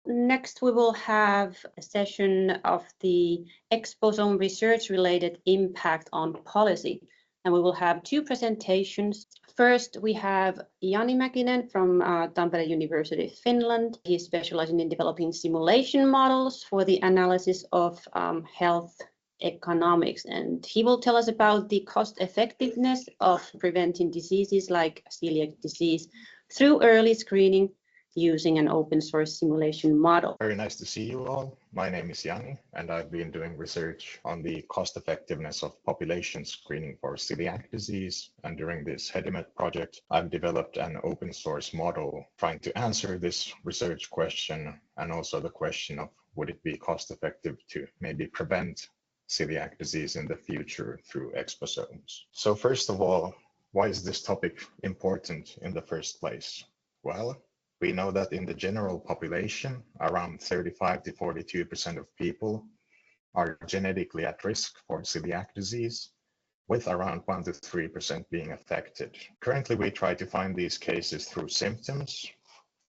Next, we will have a session of the exposome research-related impact on policy, and we will have two presentations. First, we have Jani Mäkinen from Tampere University, Finland. He's specializing in developing simulation models for the analysis of health economics, and he will tell us about the cost effectiveness of preventing diseases like celiac disease through early screening using an open source simulation model. Very nice to see you all. My name is Jani, and I've been doing research on the cost effectiveness of population screening for celiac disease. And during this HEDIMED project, I've developed an open source model trying to answer this research question, and also the question of would it be cost effective to maybe prevent celiac disease in the future through exposomes. So first of all, why is this topic important in the first place? Well, we know that in the general population, around 35 to 42% of people are genetically at risk for celiac disease, with around 1 to 3% being affected. Currently, we try to find these cases through symptoms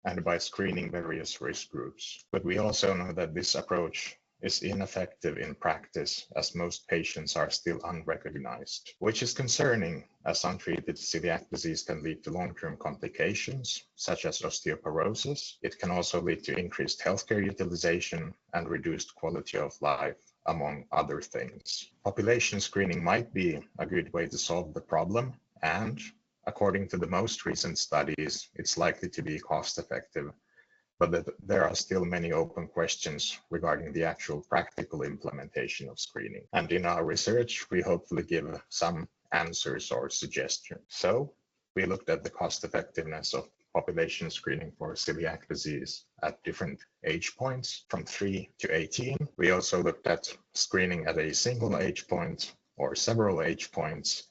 and by screening various risk groups. But we also know that this approach is ineffective in practice, as most patients are still unrecognized, which is concerning, as untreated celiac disease can lead to long-term complications such as osteoporosis. It can also lead to increased healthcare utilization and reduced quality of life, among other things. Population screening might be a good way to solve the problem, and according to the most recent studies, it's likely to be cost-effective, but there are still many open questions regarding the actual practical implementation of screening. And in our research, we hopefully give some answers or suggestions. So we looked at the cost effectiveness of population screening for celiac disease at different age points from 3 to 18. We also looked at screening at a single age point or several age points.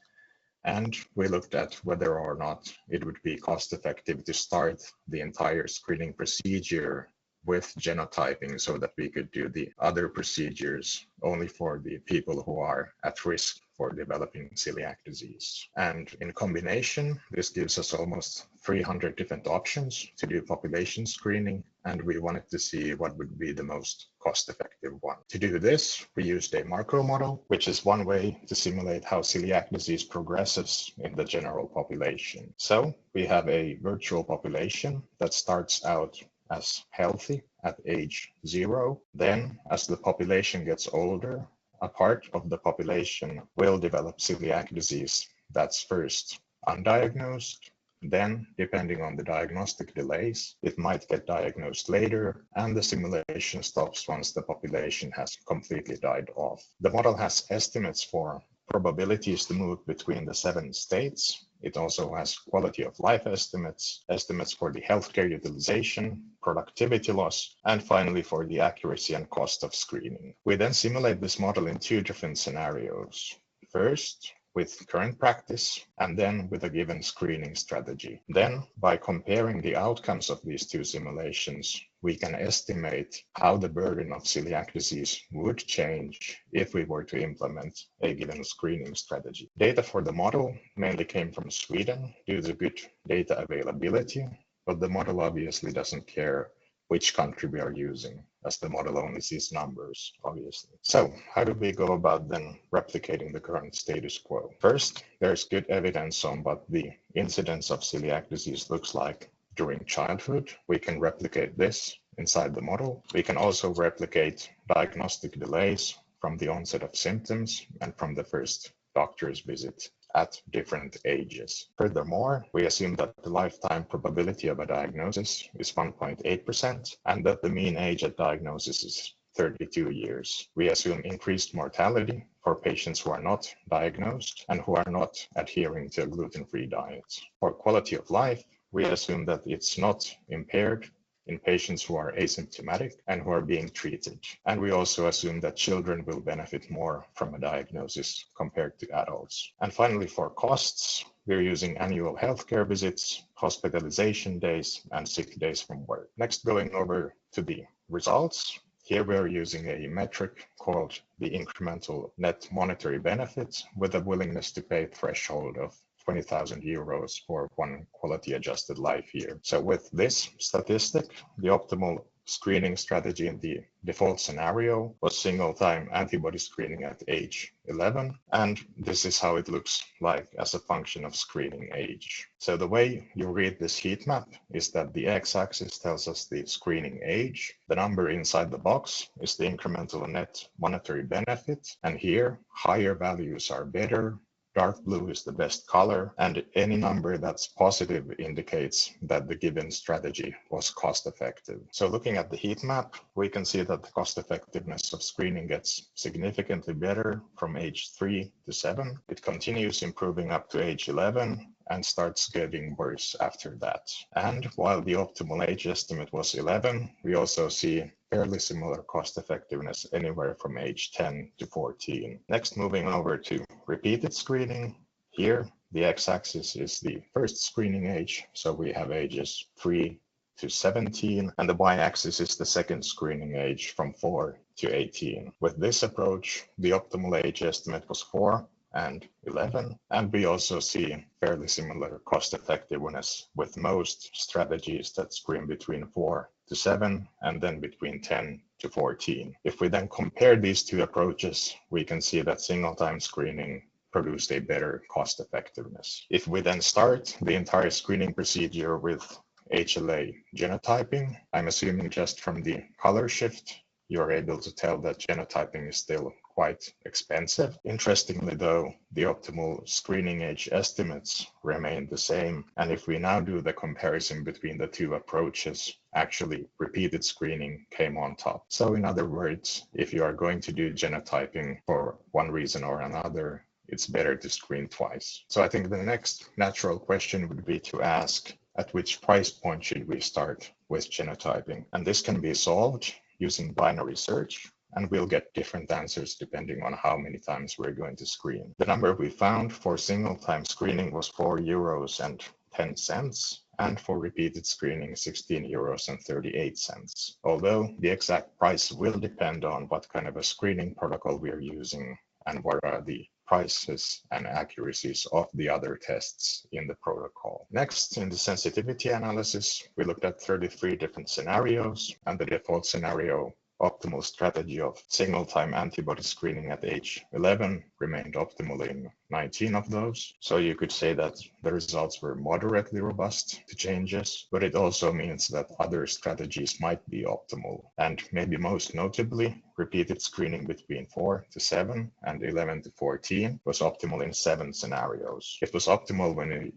And we looked at whether or not it would be cost effective to start the entire screening procedure with genotyping so that we could do the other procedures only for the people who are at risk for developing celiac disease. And in combination, this gives us almost 300 different options to do population screening, and we wanted to see what would be the most cost-effective one. To do this, we used a Markov model, which is one way to simulate how celiac disease progresses in the general population. So we have a virtual population that starts out as healthy at age 0. Then, as the population gets older, a part of the population will develop celiac disease that's first undiagnosed. Then, depending on the diagnostic delays, it might get diagnosed later, and the simulation stops once the population has completely died off. The model has estimates for probabilities to move between the 7 states. It also has quality of life estimates, estimates for the healthcare utilization, productivity loss, and finally for the accuracy and cost of screening. We then simulate this model in 2 different scenarios. First, with current practice, and then with a given screening strategy. Then, by comparing the outcomes of these 2 simulations, we can estimate how the burden of celiac disease would change if we were to implement a given screening strategy. Data for the model mainly came from Sweden due to good data availability, but the model obviously doesn't care which country we are using, as the model only sees numbers, obviously. So how do we go about then replicating the current status quo? First, there's good evidence on what the incidence of celiac disease looks like during childhood. We can replicate this inside the model. We can also replicate diagnostic delays from the onset of symptoms and from the first doctor's visit at different ages. Furthermore, we assume that the lifetime probability of a diagnosis is 1.8% and that the mean age at diagnosis is 32 years. We assume increased mortality for patients who are not diagnosed and who are not adhering to a gluten-free diet. For quality of life, we assume that it's not impaired in patients who are asymptomatic and who are being treated. And we also assume that children will benefit more from a diagnosis compared to adults. And finally, for costs, we're using annual healthcare visits, hospitalization days, and sick days from work. Next, going over to the results. Here we're using a metric called the incremental net monetary benefit with a willingness to pay threshold of 20,000 euros for one quality adjusted life year. So with this statistic, the optimal screening strategy in the default scenario was single-time antibody screening at age 11, and this is how it looks like as a function of screening age. So the way you read this heat map is that the x-axis tells us the screening age, the number inside the box is the incremental net monetary benefit, and here higher values are better. Dark blue is the best color, and any number that's positive indicates that the given strategy was cost effective. So looking at the heat map, we can see that the cost effectiveness of screening gets significantly better from age 3 to 7. It continues improving up to age 11 and starts getting worse after that. And while the optimal age estimate was 11, we also see fairly similar cost effectiveness anywhere from age 10 to 14. Next, moving over to repeated screening. Here, the x-axis is the first screening age, so we have ages 3 to 17, and the y-axis is the second screening age from 4 to 18. With this approach, the optimal age estimate was 4 and 11, and we also see fairly similar cost effectiveness with most strategies that screen between 4 to 7 and then between 10 to 14. If we then compare these two approaches, we can see that single-time screening produced a better cost effectiveness. If we then start the entire screening procedure with HLA genotyping, I'm assuming just from the color shift, you're able to tell that genotyping is still quite expensive. Interestingly though, the optimal screening age estimates remain the same. And if we now do the comparison between the two approaches, actually repeated screening came on top. So in other words, if you are going to do genotyping for one reason or another, it's better to screen twice. So I think the next natural question would be to ask, at which price point should we start with genotyping? And this can be solved using binary search, and we'll get different answers depending on how many times we're going to screen. The number we found for single-time screening was €4.10, and for repeated screening, €16.38. Although the exact price will depend on what kind of a screening protocol we are using and what are the prices and accuracies of the other tests in the protocol. Next, in the sensitivity analysis, we looked at 33 different scenarios, and the default scenario optimal strategy of single-time antibody screening at age 11 remained optimal in 19 of those. So you could say that the results were moderately robust to changes, but it also means that other strategies might be optimal. And maybe most notably, repeated screening between 4 to 7 and 11 to 14 was optimal in 7 scenarios. It was optimal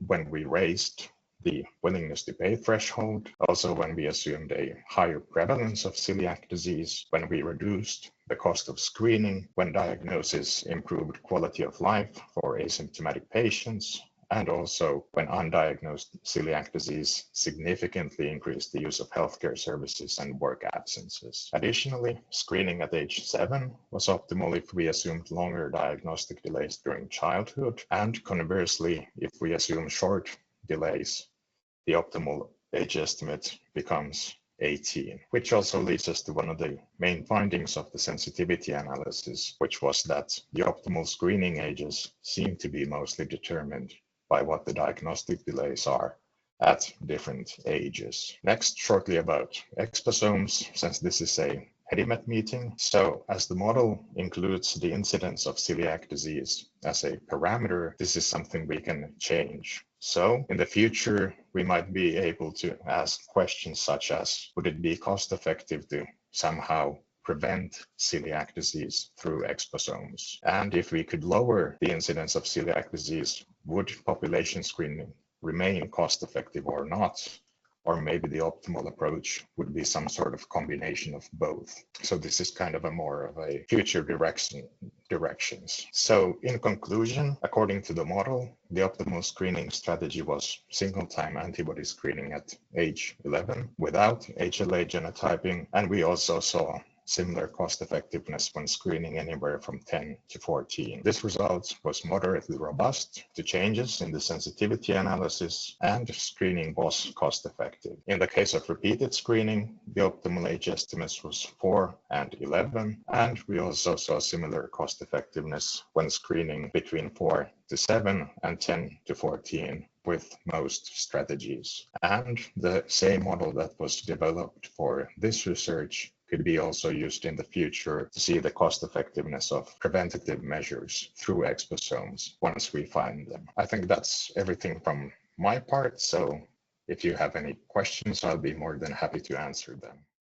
when we raised the willingness to pay threshold, also when we assumed a higher prevalence of celiac disease, when we reduced the cost of screening, when diagnosis improved quality of life for asymptomatic patients, and also when undiagnosed celiac disease significantly increased the use of healthcare services and work absences. Additionally, screening at age 7 was optimal if we assumed longer diagnostic delays during childhood, and conversely, if we assume short delays, the optimal age estimate becomes 18, which also leads us to one of the main findings of the sensitivity analysis, which was that the optimal screening ages seem to be mostly determined by what the diagnostic delays are at different ages. Next, shortly about exposomes, since this is a HEDIMED meeting. So as the model includes the incidence of celiac disease as a parameter, this is something we can change. So in the future, we might be able to ask questions such as, would it be cost effective to somehow prevent celiac disease through exposomes? And if we could lower the incidence of celiac disease, would population screening remain cost effective or not? Or maybe the optimal approach would be some sort of combination of both. So this is kind of a more of a future directions. So in conclusion, according to the model, the optimal screening strategy was single-time antibody screening at age 11 without HLA genotyping, and we also saw similar cost effectiveness when screening anywhere from 10 to 14. This result was moderately robust to changes in the sensitivity analysis, and screening was cost effective. In the case of repeated screening, the optimal age estimates was 4 and 11, and we also saw similar cost effectiveness when screening between 4 to 7 and 10 to 14 with most strategies. And the same model that was developed for this research could be also used in the future to see the cost effectiveness of preventative measures through exposomes once we find them. I think that's everything from my part. So if you have any questions, I'll be more than happy to answer them.